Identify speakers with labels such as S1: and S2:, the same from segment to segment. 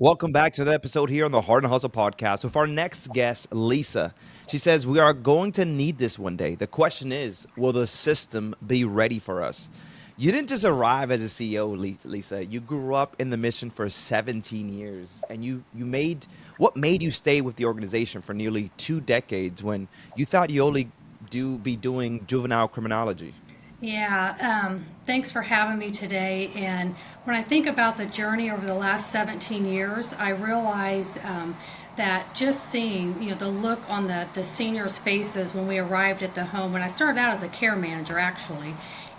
S1: Welcome back to the episode here on the Hard and Hustle podcast with our next guest, Lisa. She says, we are going to need this one day. The question is, will the system be ready for us? You didn't just arrive as a CEO, Lisa. You grew up in the mission for 17 years. And what made you stay with the organization for nearly 2 decades when you thought you only be doing juvenile criminology?
S2: Thanks for having me today. And when I think about the journey over the last 17 years, I realize that just seeing, the look on the seniors' faces when we arrived at the home, when I started out as a care manager, actually,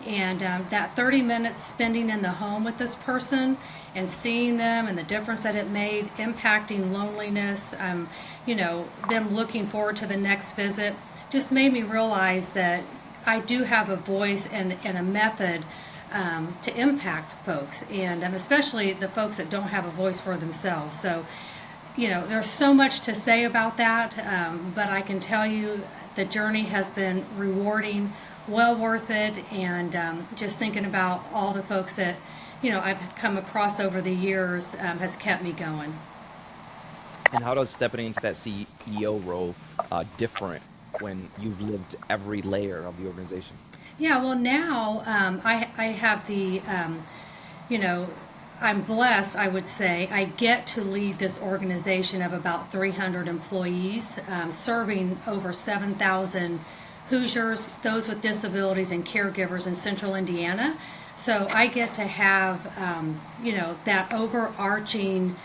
S2: and that 30 minutes spending in the home with this person and seeing them and the difference that it made, impacting loneliness, them looking forward to the next visit, just made me realize that I do have a voice and a method to impact folks, and especially the folks that don't have a voice for themselves. So, there's so much to say about that, but I can tell you the journey has been rewarding, well worth it, and just thinking about all the folks that, I've come across over the years has kept me going.
S1: And how does stepping into that CEO role different when you've lived every layer of the organization?
S2: Yeah, well, now I have you know, I'm blessed, I would say. I get to lead this organization of about 300 employees, serving over 7,000 Hoosiers, those with disabilities, and caregivers in central Indiana. So I get to have, that overarching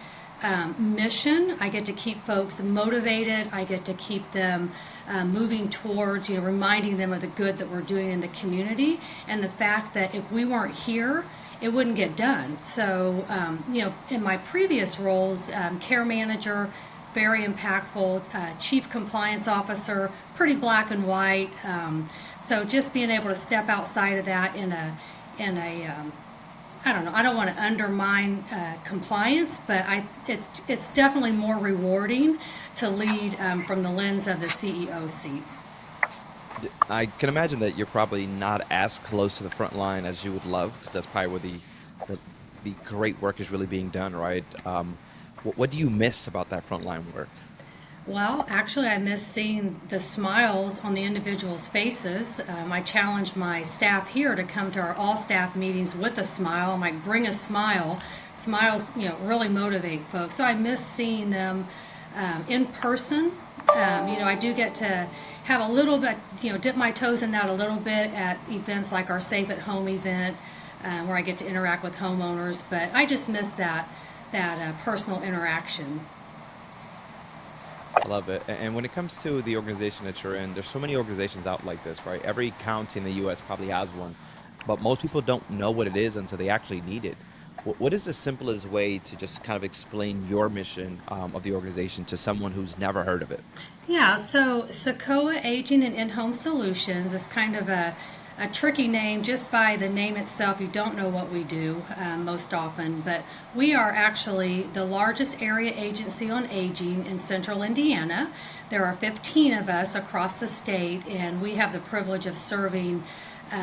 S2: mission. I get to keep folks motivated. I get to keep them moving towards, reminding them of the good that we're doing in the community and the fact that if we weren't here, it wouldn't get done. So, in my previous roles, care manager, very impactful, chief compliance officer, pretty black and white. So just being able to step outside of that in a I don't know. I don't want to undermine compliance, but it's definitely more rewarding to lead from the lens of the CEO seat.
S1: I can imagine that you're probably not as close to the front line as you would love, because that's probably where the, the great work is really being done, right? What do you miss about that frontline work?
S2: Well, actually, I miss seeing the smiles on the individuals' faces. I challenge my staff here to come to our all staff meetings with a smile. I'm like, bring a smile. Smiles, really motivate folks. So I miss seeing them in person. I do get to have a little bit, dip my toes in that a little bit at events like our Safe at Home event, where I get to interact with homeowners. But I just miss that personal interaction.
S1: I love it. And when it comes to the organization that you're in, there's so many organizations out like this, right? Every county in the U.S. probably has one, but most people don't know what it is until they actually need it. What is the simplest way to just kind of explain your mission of the organization to someone who's never heard of it?
S2: Yeah, so CICOA Aging and In-Home Solutions is kind of a tricky name just by the name itself. You don't know what we do most often, but we are actually the largest area agency on aging in central Indiana. There are 15 of us across the state, and we have the privilege of serving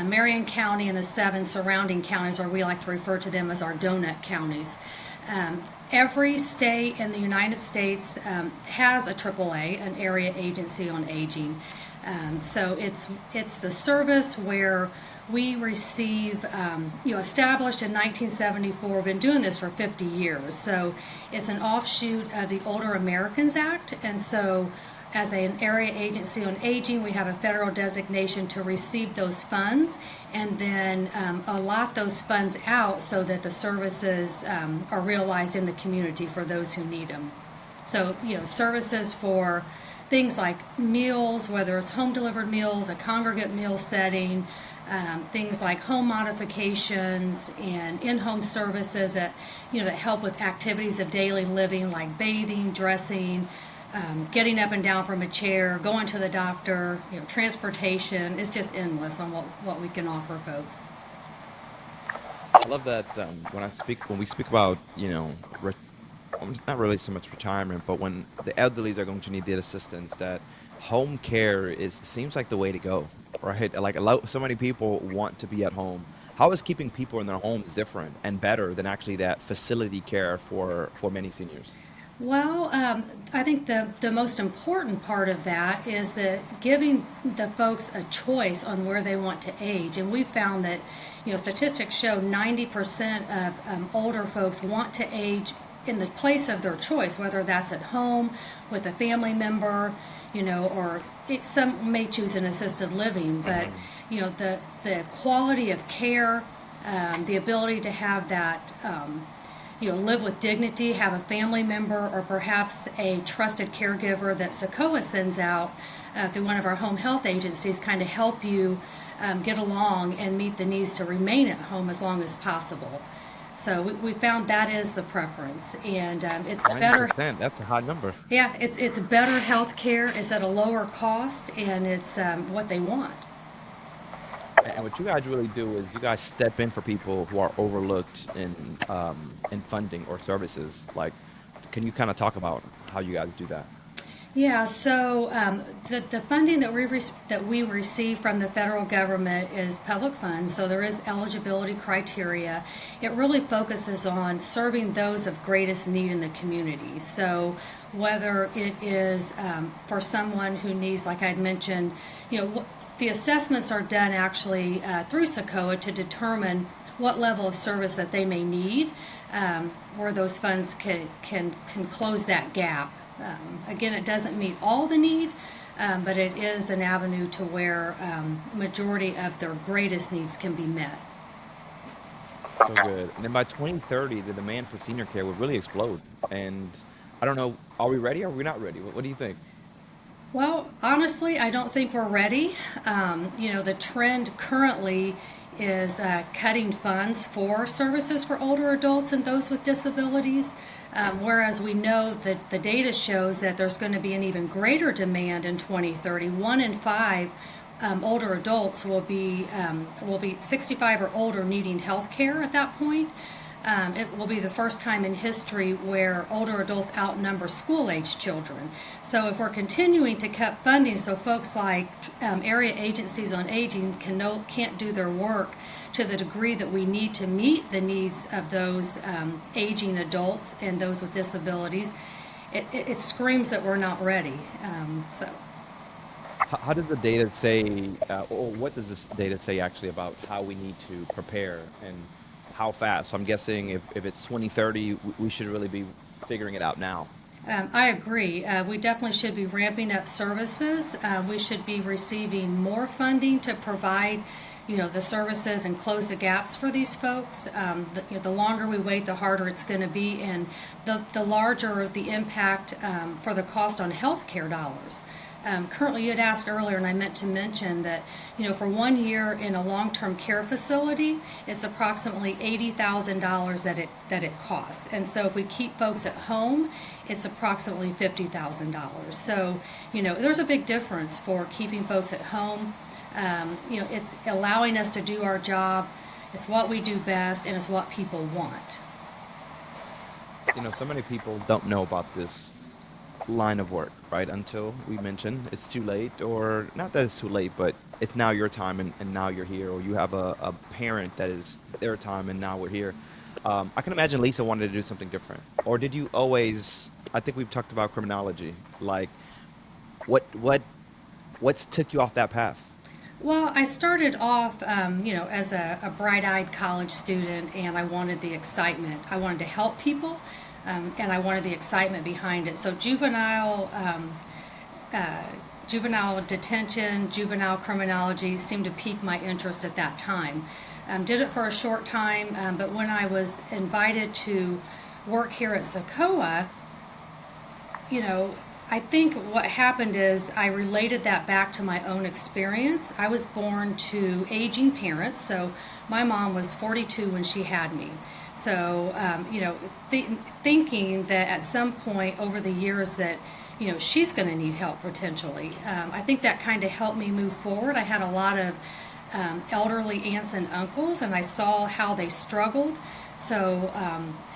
S2: Marion County and the 7 surrounding counties, or we like to refer to them as our donut counties. Every state in the United States has a AAA, an area agency on aging. So it's the service where we receive, established in 1974. We've been doing this for 50 years. So it's an offshoot of the Older Americans Act, and so as an area agency on aging, we have a federal designation to receive those funds and then allot those funds out so that the services are realized in the community for those who need them. So, services for things like meals, whether it's home delivered meals, a congregate meal setting, things like home modifications and in-home services that help with activities of daily living like bathing, dressing, getting up and down from a chair, going to the doctor, transportation. It's just endless on what we can offer folks.
S1: I love that when we speak about, not really so much retirement, but when the elderly are going to need the assistance, that home care is seems like the way to go, right? Like so many people want to be at home, How is keeping people in their homes different and better than actually that facility care for many seniors?
S2: Well, I think the most important part of that is that giving the folks a choice on where they want to age. And we found that, statistics show 90% of older folks want to age in the place of their choice, whether that's at home with a family member, or some may choose an assisted living. But, the quality of care, the ability to have that. Live with dignity, have a family member or perhaps a trusted caregiver that CICOA sends out through one of our home health agencies, kind of help you get along and meet the needs to remain at home as long as possible. So we found that is the preference, and it's better.
S1: 90%, that's a high number.
S2: Yeah, it's better health care. It's at a lower cost, and it's what they want.
S1: And what you guys really do is you guys step in for people who are overlooked in funding or services. Like, can you kind of talk about how you guys do that?
S2: Yeah, so the funding that we receive from the federal government is public funds, so there is eligibility criteria. It really focuses on serving those of greatest need in the community. So whether it is for someone who needs, like I'd mentioned, the assessments are done actually through CICOA to determine what level of service that they may need, where those funds can close that gap. Again, it doesn't meet all the need, but it is an avenue to where majority of their greatest needs can be met.
S1: So good. And then by 2030, the demand for senior care would really explode. And I don't know, are we ready or are we not ready? What do you think?
S2: Well, honestly, I don't think we're ready. The trend currently is cutting funds for services for older adults and those with disabilities, whereas we know that the data shows that there's going to be an even greater demand in 2030. 1 in 5 older adults will be 65 or older needing health care at that point. It will be the first time in history where older adults outnumber school-age children. So if we're continuing to cut funding so folks like area agencies on aging can't do their work to the degree that we need to meet the needs of those aging adults and those with disabilities, it screams that we're not ready.
S1: How does the data say, or what does this data say actually about how we need to prepare and how fast? So I'm guessing if it's 2030, we should really be figuring it out now.
S2: I agree. We definitely should be ramping up services. We should be receiving more funding to provide, the services and close the gaps for these folks. The longer we wait, the harder it's going to be, and the larger the impact for the cost on healthcare dollars. Currently, you had asked earlier, and I meant to mention that, for 1 year in a long-term care facility, it's approximately $80,000 that it costs. And so if we keep folks at home, it's approximately $50,000. So, there's a big difference for keeping folks at home. It's allowing us to do our job. It's what we do best, and it's what people want.
S1: So many people don't know about this line of work, right? Until we mention it's too late, or not that it's too late, but it's now your time and now you're here, or you have a parent that is their time and now we're here. I can imagine Lisa wanted to do something different. Or did you always, I think we've talked about criminology, like what's took you off that path?
S2: Well, I started off, as a bright-eyed college student, and I wanted the excitement. I wanted to help people, and I wanted the excitement behind it. So juvenile detention, juvenile criminology seemed to pique my interest at that time. Did it for a short time, but when I was invited to work here at CICOA, I think what happened is I related that back to my own experience. I was born to aging parents, so my mom was 42 when she had me. So, thinking that at some point over the years that, she's going to need help potentially. I think that kind of helped me move forward. I had a lot of elderly aunts and uncles, and I saw how they struggled. So,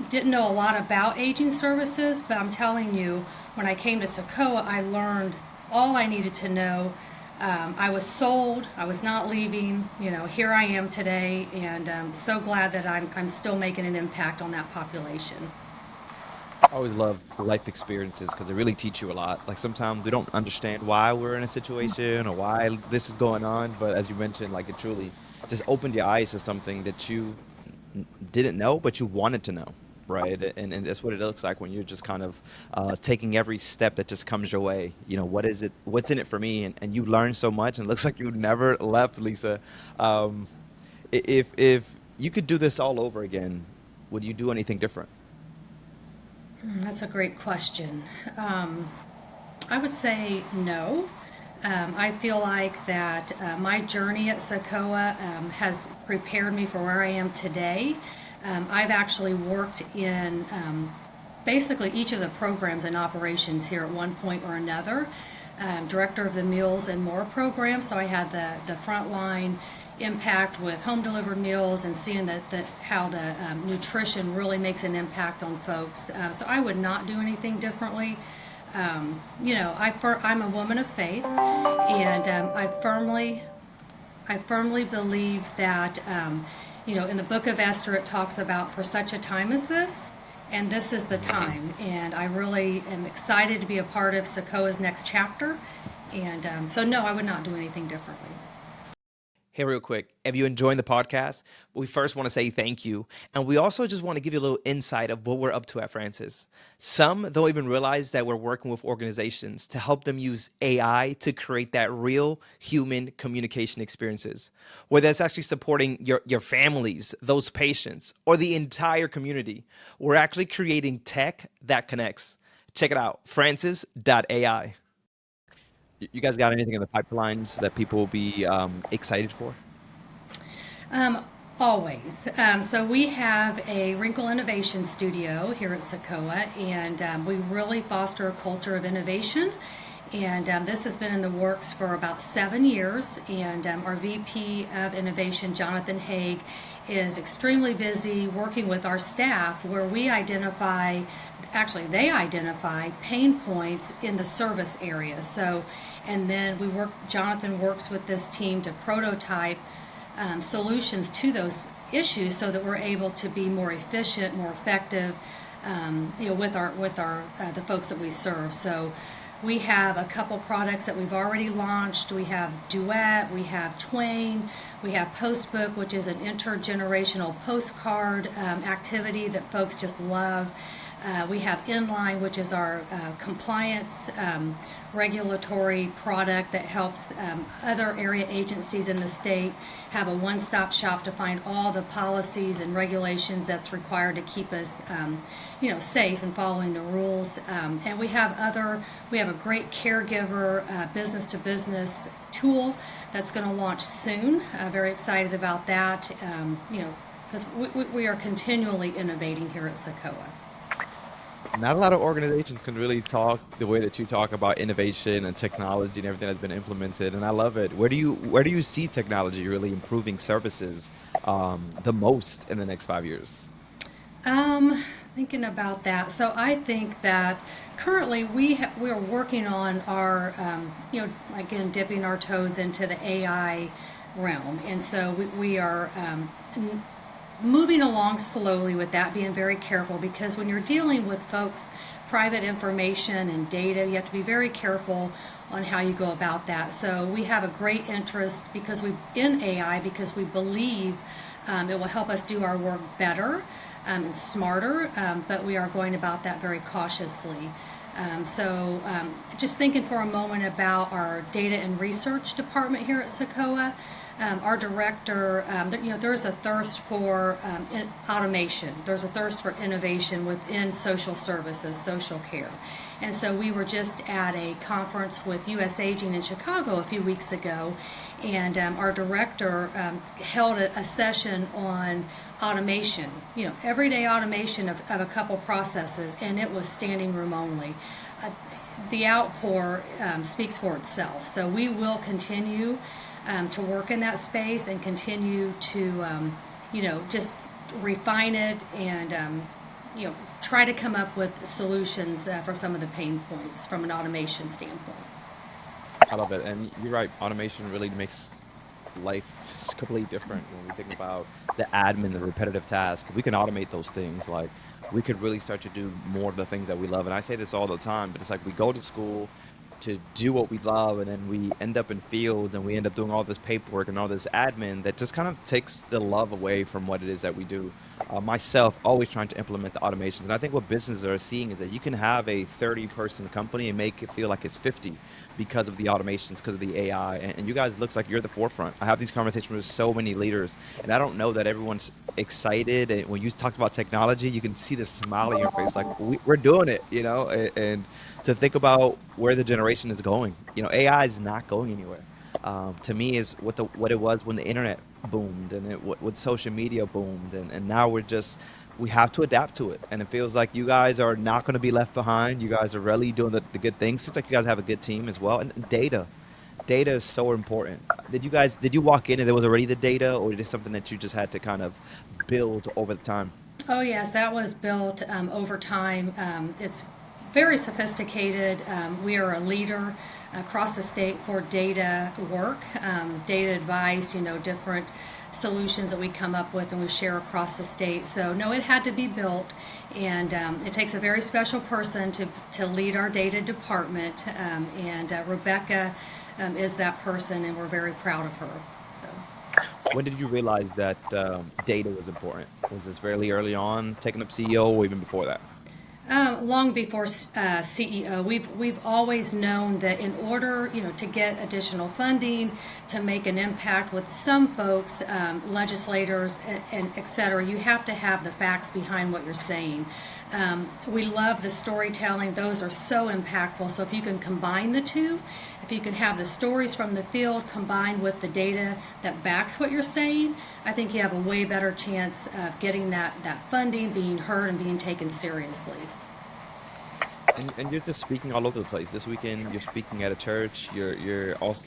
S2: didn't know a lot about aging services, but I'm telling you, when I came to CICOA, I learned all I needed to know I was sold. I was not leaving. Here I am today, and so glad that I'm still making an impact on that population.
S1: I always love life experiences because they really teach you a lot. Like sometimes we don't understand why we're in a situation or why this is going on, but as you mentioned, like it truly just opened your eyes to something that you didn't know, but you wanted to know, right? And that's what it looks like when you're just kind of taking every step that just comes your way. You know, what is it? What's in it for me? And you learn so much, and it looks like you never left, Lisa. Um, if you could do this all over again, would you do anything different?
S2: That's a great question. I would say no. I feel like that my journey at CICOA has prepared me for where I am today. I've actually worked in basically each of the programs and operations here at one point or another. Director of the Meals and More program, so I had the frontline impact with home delivered meals and seeing how the nutrition really makes an impact on folks. So I would not do anything differently. I'm a woman of faith, and I firmly believe that, in the book of Esther, it talks about for such a time as this, and this is the time. And I really am excited to be a part of Sokoa's next chapter. And so, no, I would not do anything differently.
S1: Hey, real quick, if you're enjoying the podcast, we first want to say thank you. And we also just want to give you a little insight of what we're up to at Francis. Some don't even realize that we're working with organizations to help them use AI to create that real human communication experiences, whether that's actually supporting your families, those patients, or the entire community. We're actually creating tech that connects. Check it out, francis.ai. You guys got anything in the pipelines that people will be excited for?
S2: Um, Always. So we have a Wrinkle Innovation Studio here at CICOA, and we really foster a culture of innovation. And this has been in the works for about 7 years. And our VP of Innovation, Jonathan Haig, is extremely busy working with our staff where they identify pain points in the service area. So, and then Jonathan works with this team to prototype solutions to those issues so that we're able to be more efficient, more effective, with our the folks that we serve. So we have a couple products that we've already launched. We have Duet, we have Twain, we have Postbook, which is an intergenerational postcard activity that folks just love. We have Inline, which is our compliance regulatory product that helps other area agencies in the state have a one-stop shop to find all the policies and regulations that's required to keep us safe and following the rules. And we have a great caregiver business-to-business tool that's going to launch soon. Very excited about that, because we are continually innovating here at CICOA.
S1: Not a lot of organizations can really talk the way that you talk about innovation and technology and everything that's been implemented, and I love it. Where do you see technology really improving services the most in the next 5 years?
S2: Thinking about that. So I think that currently we are working on our, again, dipping our toes into the AI realm. And so we are moving along slowly with that, being very careful, because when you're dealing with folks' private information and data, you have to be very careful on how you go about that. So we have a great interest in AI because we believe it will help us do our work better and smarter, but we are going about that very cautiously. Just thinking for a moment about our data and research department here at CICOA, our director, there's a thirst for automation. There's a thirst for innovation within social services, social care. And so we were just at a conference with U.S. Aging in Chicago a few weeks ago, and our director held a session on automation, everyday automation of a couple processes, and it was standing room only. The outpour speaks for itself. So we will continue to work in that space and continue to, just refine it and, try to come up with solutions for some of the pain points from an automation standpoint.
S1: I love it. And you're right. Automation really makes life is completely different when we think about the admin, the repetitive task. We can automate those things. Like we could really start to do more of the things that we love. And I say this all the time, but it's like we go to school to do what we love, and then we end up in fields and we end up doing all this paperwork and all this admin that just kind of takes the love away from what it is that we do. Myself, always trying to implement the automations. And I think what businesses are seeing is that you can have a 30-person company and make it feel like it's 50 because of the automations, because of the AI. And you guys looks like you're at the forefront. I have these conversations with so many leaders, and I don't know that everyone's excited. And when you talk about technology, you can see the smile on your face, like we're doing it, you know. And to think about where the generation is going, you know, AI is not going anywhere. To me, is what it was when the internet boomed and when social media boomed, and now we have to adapt to it. And it feels like you guys are not going to be left behind. You guys are really doing the good things. Seems like you guys have a good team as well. And data is so important. Did you walk in and there was already the data, or is it something that you just had to kind of build over the time?
S2: Oh, yes, that was built over time. It's very sophisticated. We are a leader across the state for data work, data advice, different solutions that we come up with and we share across the state. So, no, it had to be built, and it takes a very special person to lead our data department. And Rebecca is that person, and we're very proud of her. So.
S1: When did you realize that data was important? Was this fairly early on, taking up CEO, or even before that?
S2: Long before CEO, we've always known that in order, to get additional funding, to make an impact with some folks, legislators, and et cetera, you have to have the facts behind what you're saying. We love the storytelling; those are so impactful. So if you can combine the two, if you can have the stories from the field combined with the data that backs what you're saying, I think you have a way better chance of getting that funding, being heard, and being taken seriously.
S1: And you're just speaking all over the place. This weekend, you're speaking at a church. You're also.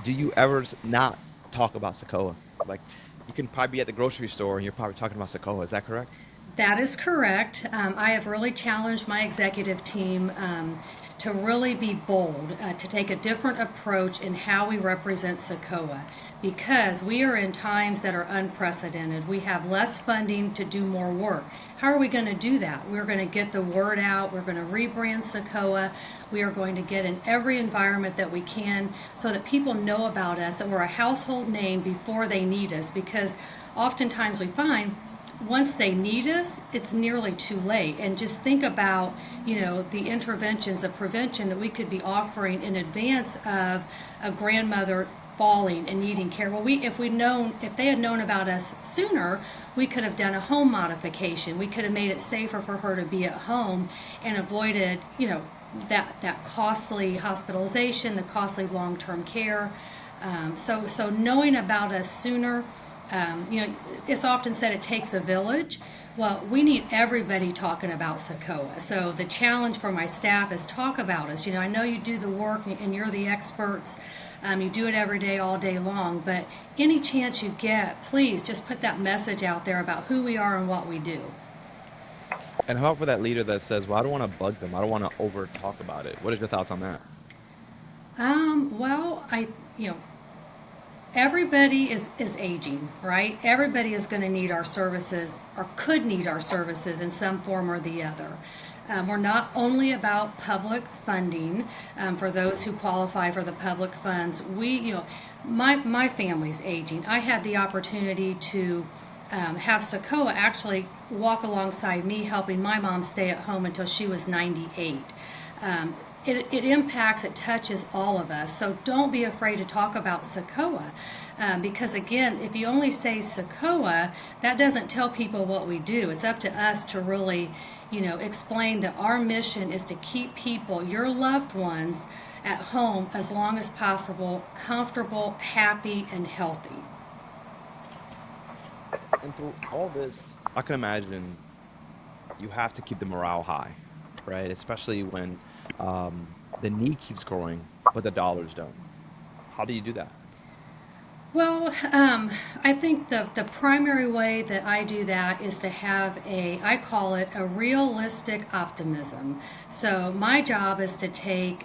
S1: Do you ever not talk about CICOA? Like, you can probably be at the grocery store and you're probably talking about CICOA. Is that correct?
S2: That is correct. I have really challenged my executive team to really be bold, to take a different approach in how we represent SACOA, because we are in times that are unprecedented. We have less funding to do more work. How are we going to do that? We're going to get the word out. We're going to rebrand SACOA. We are going to get in every environment that we can so that people know about us, that we're a household name before they need us, because oftentimes we find once they need us, it's nearly too late. And just think about, the interventions, the prevention that we could be offering in advance of a grandmother falling and needing care. Well, if they had known about us sooner, we could have done a home modification. We could have made it safer for her to be at home and avoided, that costly hospitalization, the costly long-term care. So knowing about us sooner. It's often said it takes a village. Well, we need everybody talking about SACOA. So the challenge for my staff is talk about us. I know you do the work and you're the experts. You do it every day, all day long. But any chance you get, please just put that message out there about who we are and what we do.
S1: And how about for that leader that says, "Well, I don't want to bug them. I don't want to over talk about it." What is your thoughts on that?
S2: Well, everybody is aging, right? Everybody is going to need our services or could need our services in some form or the other. We're not only about public funding for those who qualify for the public funds. My family's aging. I had the opportunity to have SACOA actually walk alongside me, helping my mom stay at home until she was 98. It impacts, it touches all of us. So don't be afraid to talk about SACOA. Because again, if you only say SACOA, that doesn't tell people what we do. It's up to us to really, explain that our mission is to keep people, your loved ones, at home as long as possible, comfortable, happy, and healthy.
S1: And through all this, I can imagine you have to keep the morale high, right? Especially when the need keeps growing, but the dollars don't. How do you do that?
S2: Well, I think the primary way that I do that is to have I call it a realistic optimism. So my job is to take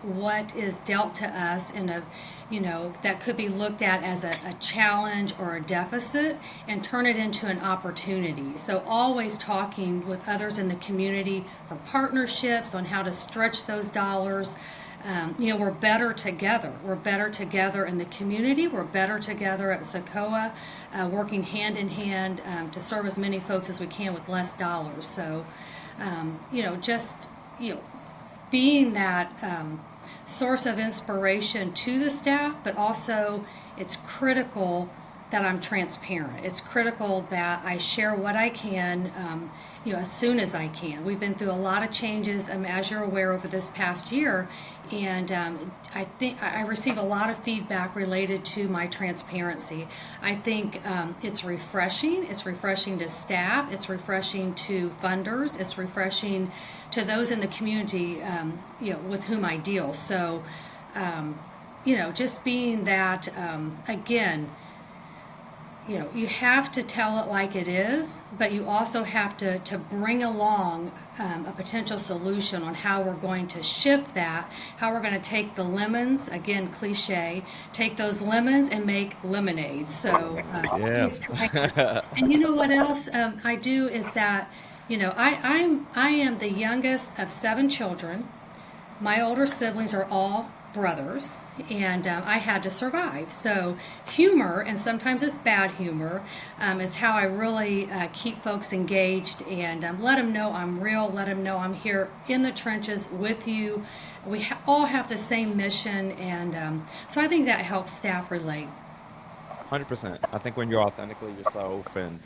S2: what is dealt to us that could be looked at as a challenge or a deficit and turn it into an opportunity. So always talking with others in the community for partnerships on how to stretch those dollars. We're better together. We're better together in the community. We're better together at CICOA, working hand in hand to serve as many folks as we can with less dollars. So, just you know, being that source of inspiration to the staff, but also it's critical that I'm transparent. It's critical that I share what I can, as soon as I can. We've been through a lot of changes, as you're aware, over this past year, and I think I receive a lot of feedback related to my transparency. I think it's refreshing. It's refreshing to staff. It's refreshing to funders. It's refreshing to those in the community, with whom I deal. So, just being that, again, you have to tell it like it is, but you also have to bring along a potential solution on how we're going to shift that, how we're going to take the lemons, again, cliche, take those lemons and make lemonade. So,
S1: Yeah.
S2: always trying and you know what else I do is that, I am the youngest of seven children. My older siblings are all brothers, and I had to survive. So, humor, and sometimes it's bad humor, is how I really keep folks engaged and let them know I'm real, let them know I'm here in the trenches with you. We all have the same mission, and so I think that helps staff relate.
S1: 100%. I think when you're authentically yourself and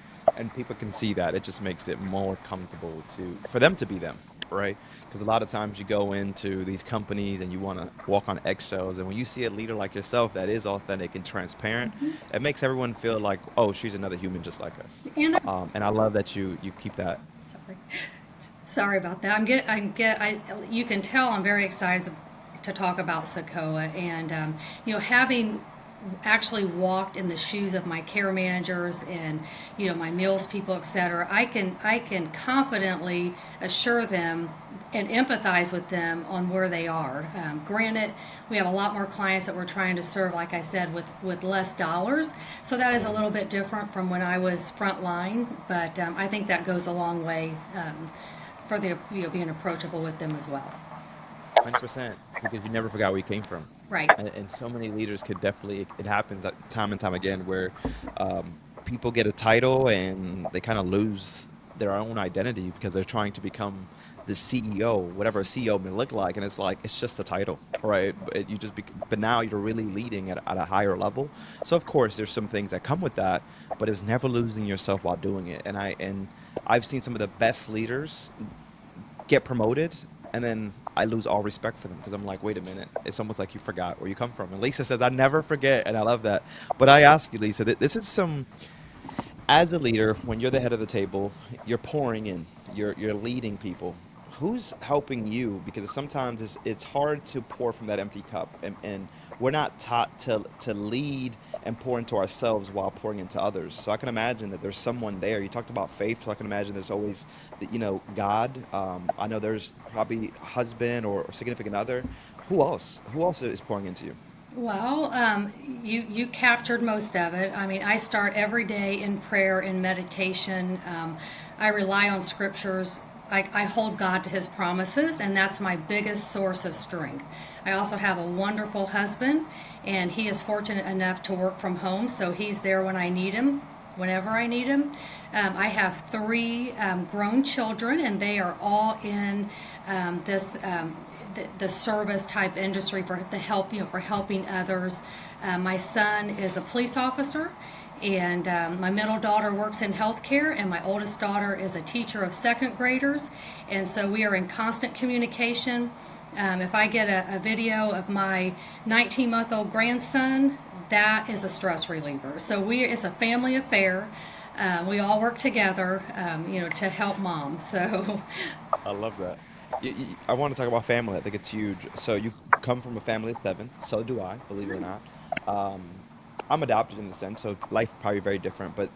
S1: people can see that, it just makes it more comfortable to for them to be them, right? Because a lot of times you go into these companies and you want to walk on eggshells, and when you see a leader like yourself that is authentic and transparent, it makes everyone feel like, oh, she's another human just like us.
S2: And
S1: And I love that you keep that.
S2: sorry. Sorry about that. You can tell I'm very excited to talk about Sokoa, and having actually walked in the shoes of my care managers and my meals people, etc. I can confidently assure them and empathize with them on where they are. Granted, we have a lot more clients that we're trying to serve, like I said, with less dollars. So that is a little bit different from when I was frontline, but I think that goes a long way for the being approachable with them as well.
S1: 100%, because you never forgot where you came from.
S2: Right.
S1: And so many leaders could definitely, it happens time and time again where people get a title and they kind of lose their own identity because they're trying to become the CEO, whatever a CEO may look like. And it's like, it's just a title, right? But now you're really leading at a higher level. So of course there's some things that come with that, but it's never losing yourself while doing it. And I've seen some of the best leaders get promoted, and then I lose all respect for them because I'm like, wait a minute, it's almost like you forgot where you come from. And Lisa says, I never forget, and I love that. But I ask you, Lisa, this is some, as a leader, when you're the head of the table, you're pouring in, you're leading people. Who's helping you? Because sometimes it's hard to pour from that empty cup, and we're not taught to lead and pour into ourselves while pouring into others. So I can imagine that there's someone there. You talked about faith, so I can imagine there's always, God. I know there's probably a husband or significant other. Who else? Who else is pouring into you?
S2: Well, you captured most of it. I mean, I start every day in prayer and meditation. I rely on scriptures. I hold God to His promises, and that's my biggest source of strength. I also have a wonderful husband, and he is fortunate enough to work from home, so he's there when I need him, whenever I need him. I have three grown children, and they are all in this the service type industry for the help, for helping others. My son is a police officer, and my middle daughter works in healthcare, and my oldest daughter is a teacher of second graders, and so we are in constant communication. If I get a video of my 19-month-old grandson, that is a stress reliever. So it's a family affair. We all work together, to help mom. So,
S1: I love that. I want to talk about family. I think it's huge. So you come from a family of seven. So do I, believe it or not. I'm adopted in the sense, so life probably very different. But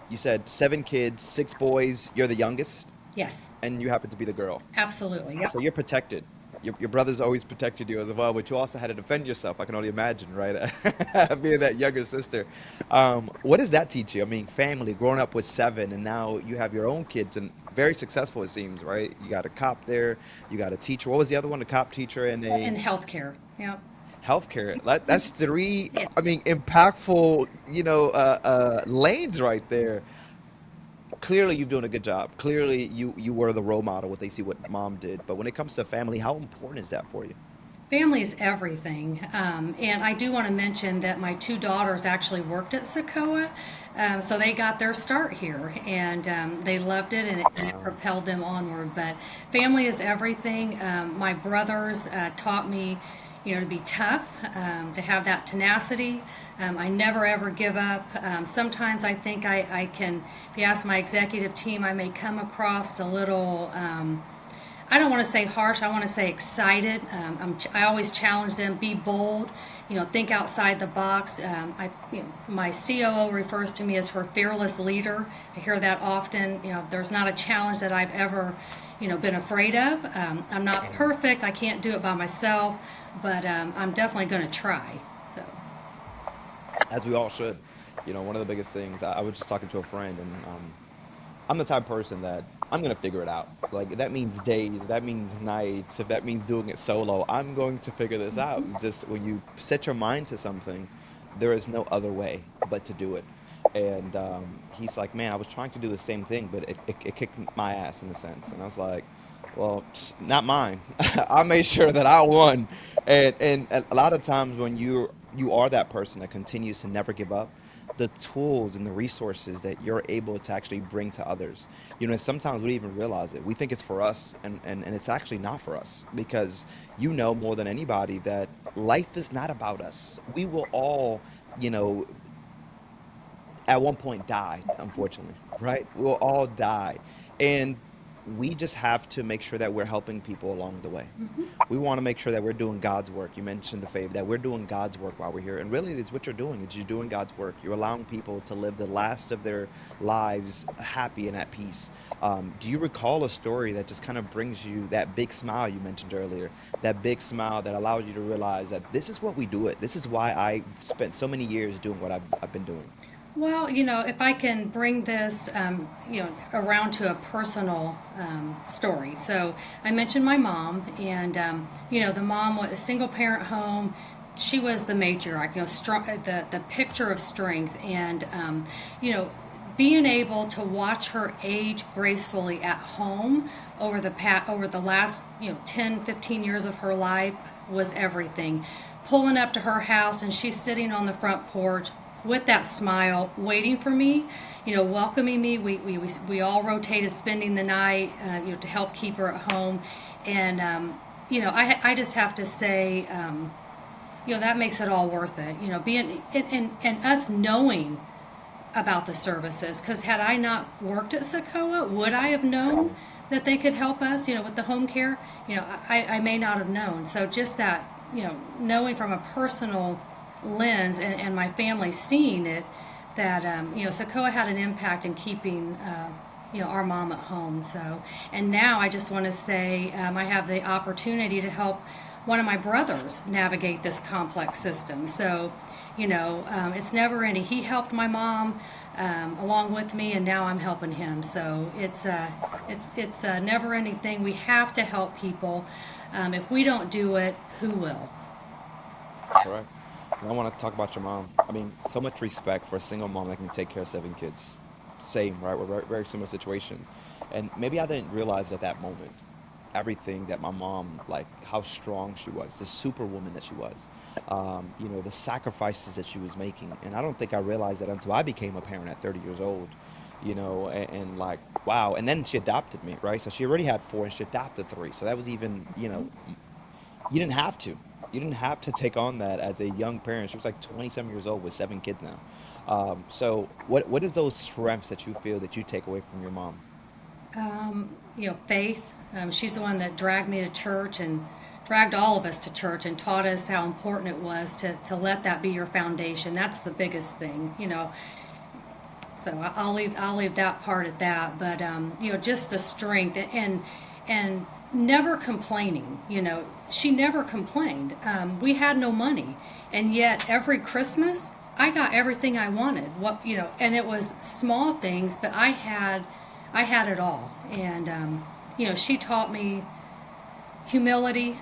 S1: you said 7 kids, 6 boys. You're the youngest,
S2: Yes,
S1: and you happen to be the girl.
S2: absolutely. Yep.
S1: So you're protected. Your brothers always protected you as well, but you also had to defend yourself. I can only imagine, right? Being that younger sister. What does that teach you? I mean, family, growing up with 7, and now you have your own kids, and very successful, it seems, right? You got a cop there, you got a teacher. What was the other one? A cop, teacher, and a
S2: In healthcare. Yep.
S1: healthcare. That's three,
S2: Yeah.
S1: I mean, impactful, lanes right there. Clearly you're doing a good job. Clearly you were the role model, what they see what mom did. But when it comes to family, how important is that for you?
S2: Family is everything. And I do want to mention that my two daughters actually worked at CICOA. So they got their start here and they loved it, and it
S1: Wow.
S2: propelled them onward. But family is everything. My brothers taught me, to be tough, to have that tenacity. I never ever give up. Sometimes I think I can, if you ask my executive team, I may come across a little. I don't want to say harsh. I want to say excited. I always challenge them: be bold. Think outside the box. My COO refers to me as her fearless leader. I hear that often. There's not a challenge that I've ever, been afraid of. I'm not perfect. I can't do it by myself, but I'm definitely going to try. So,
S1: As we all should. One of the biggest things, I was just talking to a friend, and I'm the type of person that I'm gonna figure it out. Like if that means days, if that means nights, if that means doing it solo, I'm going to figure this out. Just when you set your mind to something, there is no other way but to do it. And he's like, man, I was trying to do the same thing, but it kicked my ass in a sense. And I was like, well, not mine. I made sure that I won. And a lot of times when you are that person that continues to never give up, the tools and the resources that you're able to actually bring to others. Sometimes we don't even realize it. We think it's for us, and it's actually not for us because you know more than anybody that life is not about us. We will all, you know, at one point die, unfortunately, right? We'll all die. And we just have to make sure that we're helping people along the way. We want to make sure that we're doing God's work. You mentioned the faith, that we're doing God's work while we're here. And really, it's what you're doing. It's you're doing God's work. You're allowing people to live the last of their lives happy and at peace. Do you recall a story that just kind of brings you that big smile you mentioned earlier? That big smile that allows you to realize that this is what we do it. This is why I spent so many years doing what I've been doing.
S2: well, if I can bring this, around to a personal story. So I mentioned my mom, and the mom was a single parent home. She was the matriarch, strong, the picture of strength, and you know, being able to watch her age gracefully at home over the last 10, 15 years of her life was everything. Pulling up to her house, and she's sitting on the front porch with that smile, waiting for me, welcoming me. We all rotated spending the night, to help keep her at home. And, I just have to say, that makes it all worth it. Being and us knowing about the services, because had I not worked at Socoa, would I have known that they could help us, with the home care? I may not have known. So just that, knowing from a personal lens, and my family seeing it, that Socoa had an impact in keeping our mom at home. So, and now I just want to say, I have the opportunity to help one of my brothers navigate this complex system. So, it's never ending. He helped my mom along with me, and now I'm helping him. So it's a never ending thing. We have to help people. If we don't do it, who will?
S1: Correct. And I want to talk about your mom. I mean, so much respect for a single mom that can take care of 7 kids. Same, right? We're very similar situation. And maybe I didn't realize it at that moment. Everything that my mom, like how strong she was, the superwoman that she was, the sacrifices that she was making. And I don't think I realized that until I became a parent at 30 years old, and like, wow. And then she adopted me, right? So she already had 4 and she adopted 3. So that was even, you didn't have to. You didn't have to take on that as a young parent. She was like 27 years old with 7 kids now. So what is those strengths that you feel that you take away from your mom?
S2: Faith. She's the one that dragged me to church and dragged all of us to church and taught us how important it was to let that be your foundation. That's the biggest thing, you know. So I'll leave that part at that. But you know, just the strength and never complaining. You know, she never complained. We had no money, and yet every Christmas I got everything I wanted. What you know, and it was small things, but I had it all. And you know, she taught me humility.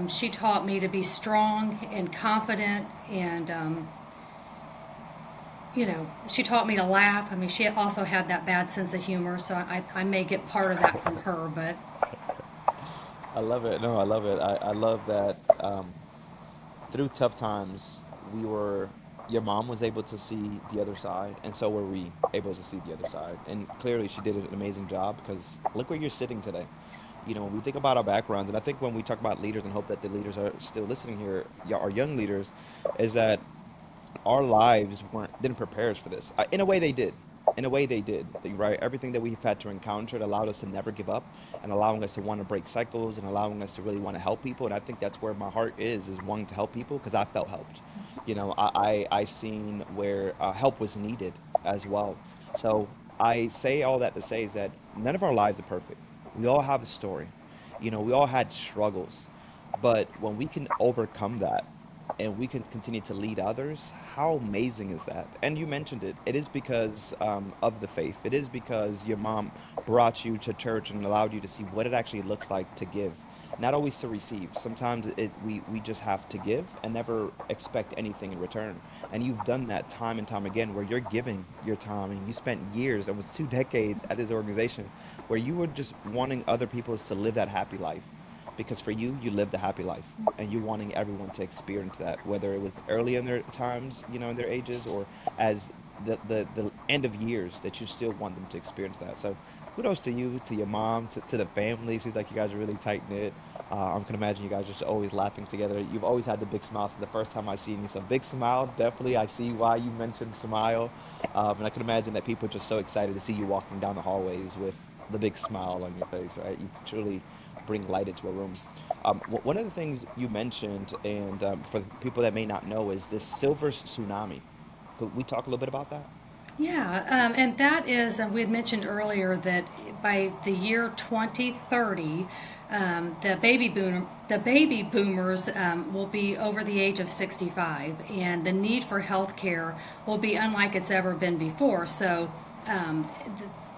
S2: She taught me to be strong and confident, and you know, she taught me to laugh. I mean, she also had that bad sense of humor, so I may get part of that from her, but
S1: I love it. No, I love it. I love that through tough times, we were, your mom was able to see the other side, and so were we able to see the other side. And clearly, she did an amazing job because look where you're sitting today. You know, when we think about our backgrounds, and I think when we talk about leaders and hope that the leaders are still listening here, our young leaders, is that our lives weren't didn't prepare us for this. In a way, they did. In a way, they did. Right? Everything that we've had to encounter it allowed us to never give up, and allowing us to want to break cycles, and allowing us to really want to help people. And I think that's where my heart is wanting to help people because I felt helped. You know, I seen where help was needed as well. So I say all that to say is that none of our lives are perfect. We all have a story. You know, we all had struggles, but when we can overcome that and we can continue to lead others, how amazing is that? And you mentioned it. It is because of the faith. It is because your mom brought you to church and allowed you to see what it actually looks like to give, not always to receive. Sometimes we just have to give and never expect anything in return. And you've done that time and time again where you're giving your time and you spent years, almost 2 decades at this organization where you were just wanting other people to live that happy life because for you, you lived a happy life, and you wanting everyone to experience that, whether it was early in their times, you know, in their ages, or as the end of years that you still want them to experience that. So kudos to you, to your mom, to the family. Seems like you guys are really tight knit. I can imagine you guys are just always laughing together. You've always had the big smile. So the first time I seen you, so big smile. Definitely, I see why you mentioned smile, and I can imagine that people are just so excited to see you walking down the hallways with the big smile on your face. Right? You truly bring light into a room. One of the things you mentioned, and for people that may not know, is this silver tsunami. Could we talk a little bit about that?
S2: yeah, and that is, we had mentioned earlier that by the year 2030, the baby boomers will be over the age of 65, and the need for health care will be unlike it's ever been before. So,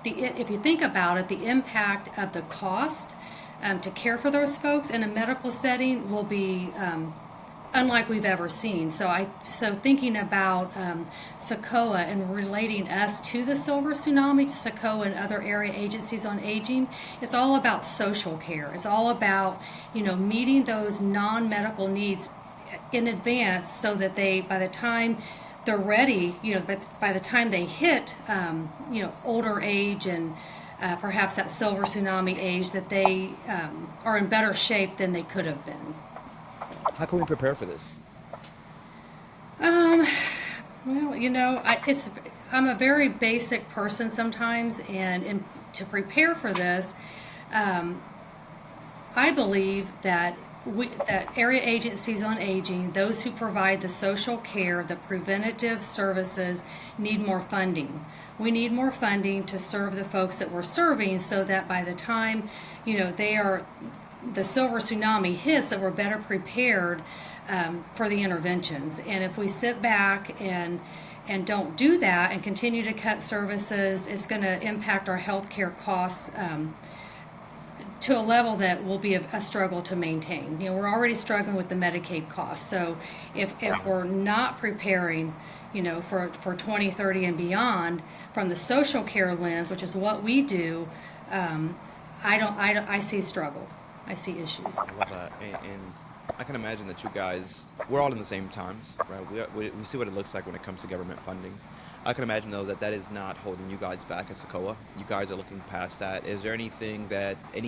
S2: if you think about it, the impact of the cost to care for those folks in a medical setting will be unlike we've ever seen. So thinking about CICOA and relating us to the silver tsunami, to CICOA and other area agencies on aging, it's all about social care. It's all about, you know, meeting those non-medical needs in advance so that they, by the time they're ready, you know, by the time they hit, you know, older age and perhaps that silver tsunami age, that they are in better shape than they could have been.
S1: How can we prepare for this?
S2: Um, well, you know, I'm a very basic person sometimes, and to prepare for this, um, I believe that that area agencies on aging, those who provide the social care, the preventative services, need more funding. We need more funding to serve the folks that we're serving, so that by the time, you know, the silver tsunami hits, that we're better prepared for the interventions. And if we sit back and don't do that and continue to cut services, it's going to impact our healthcare costs to a level that will be a struggle to maintain. You know, we're already struggling with the Medicaid costs. So if we're not preparing, you know, for 2030 and beyond from the social care lens, which is what we do, I see struggle. I see issues.
S1: I love that. And I can imagine that you guys, we're all in the same times, right? We see what it looks like when it comes to government funding. I can imagine, though, that that is not holding you guys back at CICOA. You guys are looking past that. Is there any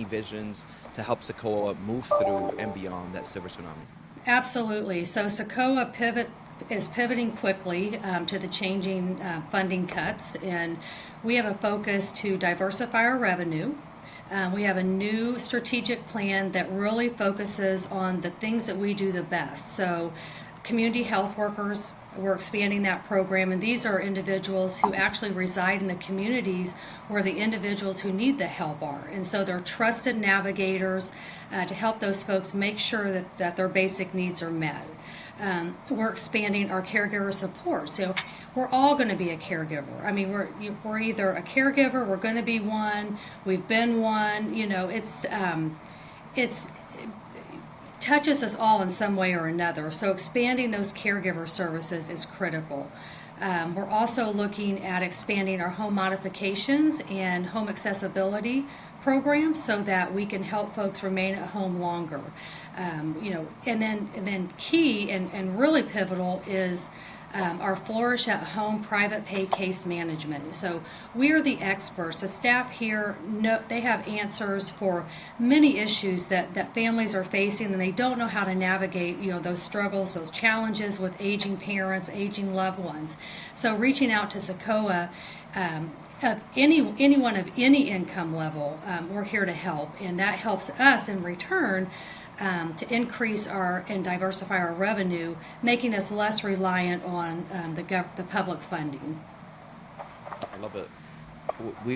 S1: visions to help CICOA move through and beyond that silver tsunami?
S2: Absolutely. So CICOA is pivoting quickly to the changing funding cuts, and we have a focus to diversify our revenue. We have a new strategic plan that really focuses on the things that we do the best. So, community health workers, we're expanding that program, and these are individuals who actually reside in the communities where the individuals who need the help are. And so they're trusted navigators to help those folks make sure that their basic needs are met. We're expanding our caregiver support. So we're all going to be a caregiver. I mean, we're either a caregiver, we're going to be one, we've been one. It's touches us all in some way or another. So expanding those caregiver services is critical. We're also looking at expanding our home modifications and home accessibility programs so that we can help folks remain at home longer. And then key and really pivotal is our Flourish at Home private pay case management. So we are the experts. The staff here know they have answers for many issues that families are facing, and they don't know how to navigate those struggles, those challenges with aging parents, aging loved ones. So reaching out to CICOA. Anyone of any income level, we're here to help, and that helps us in return to increase and diversify our revenue, making us less reliant on the public funding.
S1: I love it.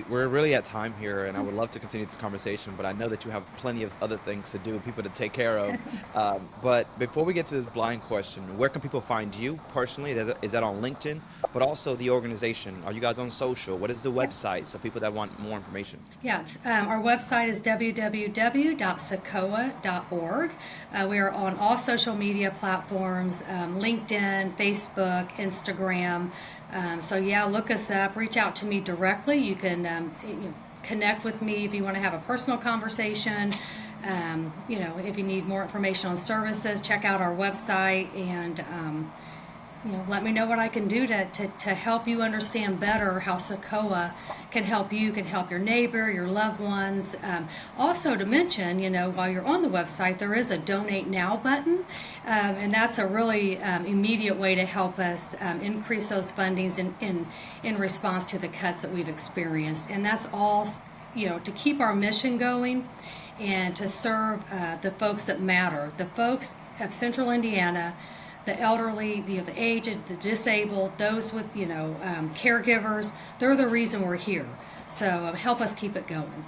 S1: We're really at time here, and I would love to continue this conversation, but I know that you have plenty of other things to do, people to take care of. But before we get to this blind question, where can people find you personally? Is that on LinkedIn? But also the organization. Are you guys on social? What is the website so people that want more information?
S2: Yes, our website is www.cicoa.org. We are on all social media platforms, LinkedIn, Facebook, Instagram. So look us up, reach out to me directly. You can connect with me if you want to have a personal conversation. If you need more information on services, check out our website, and let me know what I can do to help you understand better how CICOA can help you, can help your neighbor, your loved ones. Also to mention, while you're on the website, there is a Donate Now button, and that's a really immediate way to help us increase those fundings in response to the cuts that we've experienced. And that's all, to keep our mission going and to serve the folks that matter, the folks of Central Indiana, the elderly, the aged, the disabled, those with, caregivers. They're the reason we're here. So help us keep it going.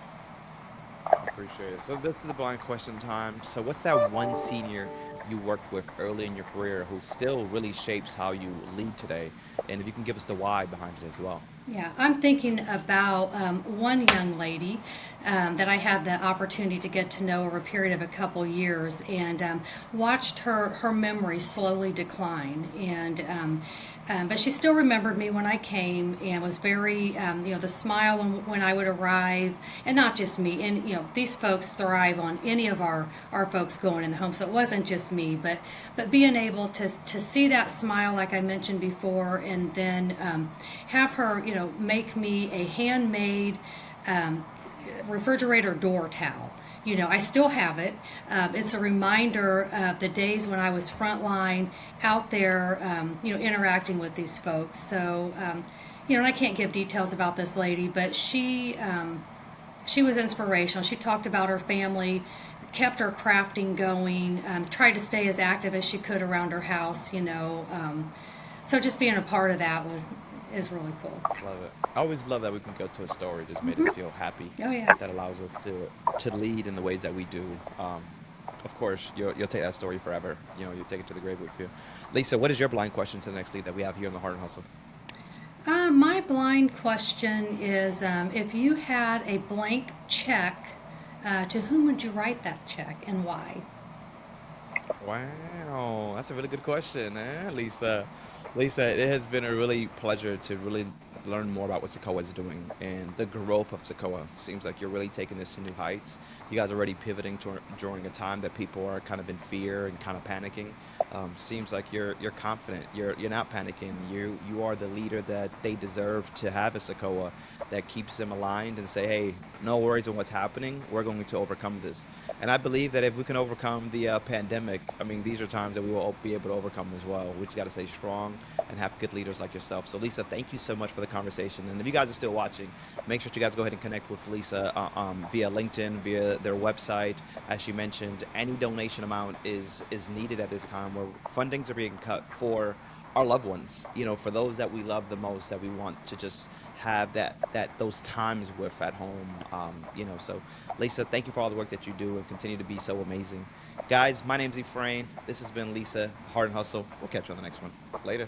S1: I appreciate it. So this is the blind question time. So what's that one senior you worked with early in your career who still really shapes how you lead today? And if you can give us the why behind it as well.
S2: Yeah, I'm thinking about one young lady that I had the opportunity to get to know over a period of a couple years, and watched her memory slowly decline. But she still remembered me when I came, and was very, the smile when I would arrive, and not just me. And these folks thrive on any of our folks going in the home, so it wasn't just me, but being able to see that smile, like I mentioned before, and then have her, make me a handmade refrigerator door towel. I still have it. It's a reminder of the days when I was frontline out there, interacting with these folks. So, and I can't give details about this lady, but she was inspirational. She talked about her family, kept her crafting going, tried to stay as active as she could around her house. So just being a part of that is really cool.
S1: Love it. I always love that we can go to a story just made us feel happy.
S2: Oh yeah.
S1: That allows us to lead in the ways that we do. Of course, you'll take that story forever. You'll take it to the grave with you. Lisa, what is your blind question to the next lead that we have here in the Heart and Hustle?
S2: My blind question is, if you had a blank check, to whom would you write that check and why?
S1: Wow, that's a really good question, Lisa. Lisa, it has been a really pleasure to really learn more about what CICOA is doing and the growth of CICOA. Seems like you're really taking this to new heights. You guys are already pivoting during a time that people are kind of in fear and kind of panicking. Seems like you're confident. You're not panicking. You are the leader that they deserve to have at CICOA, that keeps them aligned and say, hey, no worries on what's happening. We're going to overcome this. And I believe that if we can overcome the pandemic, these are times that we will be able to overcome as well. We just got to stay strong and have good leaders like yourself. So Lisa, thank you so much for the conversation. conversation. And if you guys are still watching, make sure you guys go ahead and connect with Lisa via LinkedIn, via their website. As she mentioned, any donation amount is needed at this time where fundings are being cut for our loved ones, for those that we love the most, that we want to just have that those times with at home. So Lisa, thank you for all the work that you do and continue to be so amazing. Guys, my name's Efrain. This has been Lisa, Hard and Hustle. We'll catch you on the next one. Later.